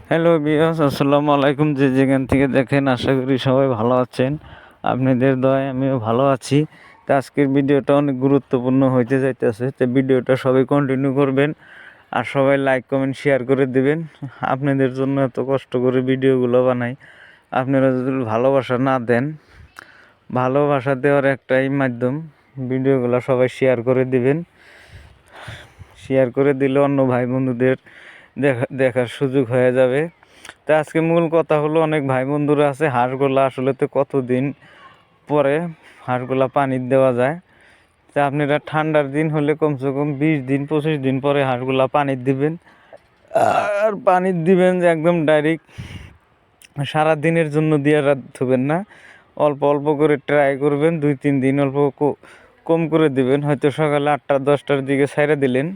Hello বিয়াস, আসসালামু আলাইকুম। যে যেখান থেকে দেখেন আশা করি সবাই ভালো আছেন। আপনাদের দয়ায় আমিও ভালো আছি। তো আজকের ভিডিওটা অনেক গুরুত্বপূর্ণ হইতে যাইতেছে, তো ভিডিওটা সবাই কন্টিনিউ করবেন আর সবাই লাইক কমেন্ট শেয়ার করে দিবেন। আপনাদের জন্য এত কষ্ট করে ভিডিওগুলো বানাই, আপনারা যদি ভালোবাসা না দেন, ভালোবাসা দেওয়ার একটাই মাধ্যম, ভিডিওগুলো সবাই শেয়ার করে দিবেন। শেয়ার করে দিলে অন্য ভাই বন্ধুদের দেখার সুযোগ হয়ে যাবে। তো আজকে মূল কথা হলো, অনেক ভাই বন্ধুরা আছে হাঁসগুলা আসলে তো কতদিন পরে হাঁসগুলা পানি দেওয়া যায়। তা আপনারা ঠান্ডার দিন হলে কমসে কম 20 দিন 25 দিন পরে হাঁসগুলা পানি দিবেন। আর পানি দিবেন যে একদম ডাইরেক্ট সারা দিনের জন্য দিয়ে রাখবেন না, অল্প অল্প করে ট্রাই করবেন। 2-3 দিন অল্প কম করে দিবেন। হয়তো সকালে 8টা-10টার দিকে ছাইড়া দিলেন,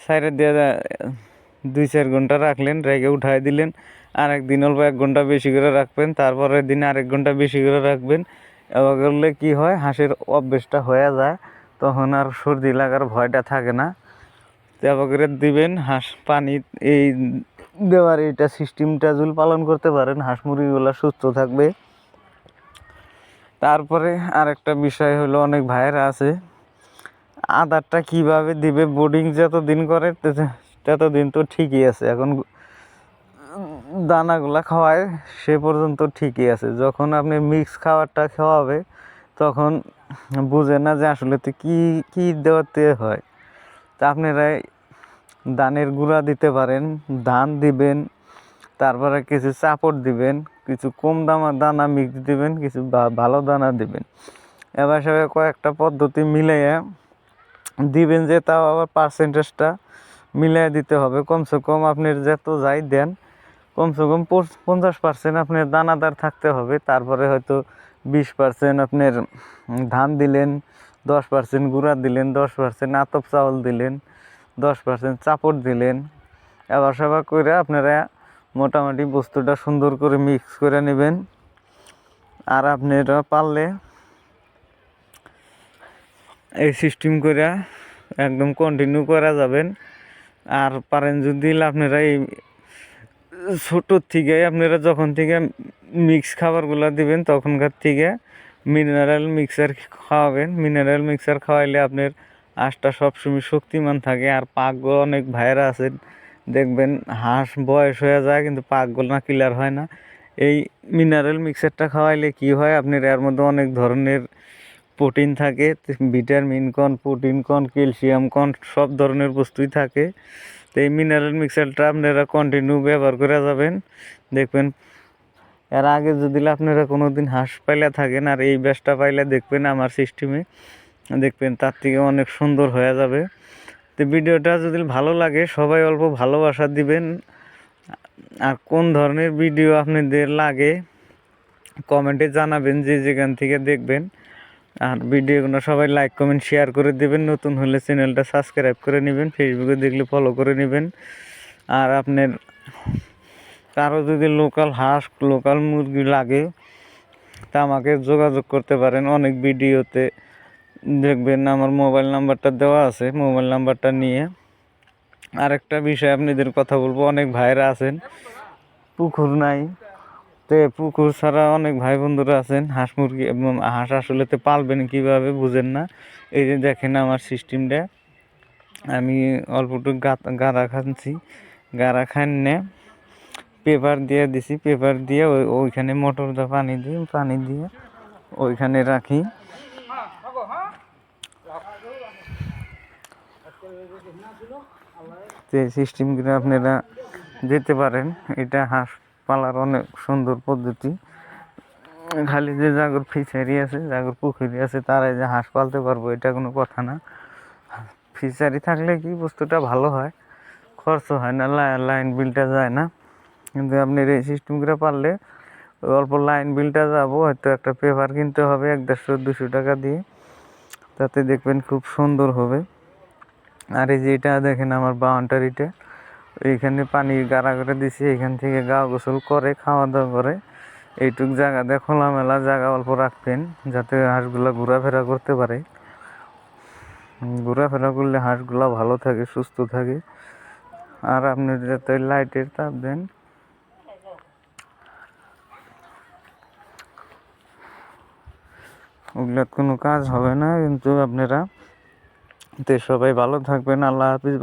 ছাইড়া দিয়ে 2-4 ঘন্টা রাখলেন, রেখে উঠাই দিলেন। আর একদিন অল্প 1 ঘন্টা বেশি করে রাখবেন, তারপরের দিন আরেক ঘন্টা বেশি করে রাখবেন। এবার করলে কী হয়, হাঁসের অভ্যেসটা হয়ে যায়, তখন আর সর্দি লাগার ভয়টা থাকে না। এবার করে দিবেন হাঁস পানি। এই দেওয়ার এইটা সিস্টেমটা যদি পালন করতে পারেন, হাঁস মুরগিগুলো সুস্থ থাকবে। তারপরে আরেকটা বিষয় হলো, অনেক ভাইয়েরা আছে আদারটা কিভাবে দিবে, বোর্ডিং যতদিন করে ততদিন তো ঠিকই আছে, এখন দানাগুলা খাওয়ায় সে পর্যন্ত ঠিকই আছে। যখন আপনি মিক্স খাবারটা খাওয়াবে তখন বুঝে না যে আসলে তো কী কী দেওয়াতে হয়। তা আপনারা ধানের গুঁড়া দিতে পারেন, ধান দিবেন, তারপরে কিছু চাপড় দিবেন, কিছু কম দামা দানা মিক্স দিবেন, কিছু ভালো দানা দিবেন। এবার সবাই কয়েকটা পদ্ধতি মিলাইয়া দিবেন, যে তাও আবার পার্সেন্টেজটা মিলাই দিতে হবে। কমসে কম আপনার যত যাই দেন, কমসে কম 50% আপনার দানাদার থাকতে হবে। তারপরে হয়তো 20% আপনার ধান দিলেন, 10% গুঁড়া দিলেন, 10% আতপ চাউল দিলেন, 10% চাপড় দিলেন। এবার সবার করে আপনারা মোটামুটি বস্তুটা সুন্দর করে মিক্স করে নেবেন। আর আপনারা পারলে এই সিস্টেম করে একদম কন্টিনিউ করা যাবেন। আর পারেন যদি আপনারা এই ছোটোর থেকে আপনারা যখন থেকে মিক্স খাবারগুলো দিবেন তখনকার থেকে মিনারেল মিক্সার খাওয়াবেন। মিনারেল মিক্সার খাওয়াইলে আপনার হাঁসটা সবসময় শক্তিমান থাকে। আর পাকগুলো অনেক ভাইরা আছেন দেখবেন হাঁস বয়স হয়ে যায় কিন্তু পাকগুলো না ক্লিয়ার হয় না। এই মিনারেল মিক্সারটা খাওয়াইলে কি হয়, আপনার এর মধ্যে অনেক ধরনের প্রোটিন থাকে, ভিটামিন কন, প্রোটিন কন, ক্যালসিয়াম কন, সব ধরনের বস্তুই থাকে। তো এই মিনারেল মিক্সারটা আপনারা কন্টিনিউ ব্যবহার করে যাবেন, দেখবেন। এর আগে যদি আপনারা কোনো দিন হাঁস পাইলে থাকেন আর এই ব্যাসটা পাইলে দেখবেন আমার সিস্টেমে, দেখবেন তার থেকে অনেক সুন্দর হয়ে যাবে। তো ভিডিওটা যদি ভালো লাগে সবাই অল্প ভালোবাসা দিবেন। আর কোন ধরনের ভিডিও আপনাদের লাগে কমেন্টে জানাবেন, যে যেখান থেকে দেখবেন। আর ভিডিওগুলো সবাই লাইক কমেন্ট শেয়ার করে দেবেন। নতুন হলে চ্যানেলটা সাবস্ক্রাইব করে নেবেন, ফেসবুকে দেখলে ফলো করে নেবেন। আর আপনার কারো যদি লোকাল হাঁস লোকাল মুরগি লাগে তা আমাকে যোগাযোগ করতে পারেন। অনেক ভিডিওতে দেখবেন আমার মোবাইল নাম্বারটা দেওয়া আছে, মোবাইল নাম্বারটা নিয়ে। আরেকটা বিষয় আপনাদের কথা বলবো, অনেক ভাইরা আছেন পুকুর নাই, তো পুকুর ছাড়া অনেক ভাই বন্ধুরা আছেন হাঁস মুরগি এবং হাঁস আসলে তো পালবেন কীভাবে বুঝেন না। এই যে দেখেন আমার সিস্টেমটা, আমি অল্পটুকু গাড়া খাচ্ছি, গাড়া খান্নে পেপার দিয়ে দিছি, পেপার দিয়ে ওইখানে মোটর দিয়ে পানি দিয়ে ওইখানে রাখি। যে সিস্টেম করে আপনারা যেতে পারেন, এটা হাঁস পালার অনেক সুন্দর পদ্ধতি। খালি যে জাগর ফিশারি আছে, জাগর পুকুরি আছে, তারাই যে হাঁস পালতে পারবো এটা কোনো কথা না। ফিশারি থাকলে কি বস্তুটা ভালো হয়, খরচ হয় না, লাইন বিলটা যায় না। কিন্তু আপনি এই সিস্টেম করে পারলে অল্প লাইন বিলটা যাবো, হয়তো একটা পেপার কিনতে হবে 150-200 টাকা দিয়ে, তাতে দেখবেন খুব সুন্দর হবে। আর এই যে এটা দেখেন আমার বাউন্ডারিটা, এইখানে পানি গাড়া করে দিছি, এখান থেকে গা গোসল করে খাওয়া দাওয়া করে। এইটুক জায়গা দিয়ে খোলামেলা জায়গা অল্প রাখবেন, যাতে হাঁসগুলা ঘোরাফেরা করতে পারে। ঘোরাফেরা করলে হাঁসগুলা ভালো থাকে, সুস্থ থাকে। আর আপনি যাতে লাইটের তাপ দেন, ওগুলোর কোনো কাজ হবে না। কিন্তু আপনারা তো সবাই ভালো থাকবেন। আল্লাহ হাফিজ।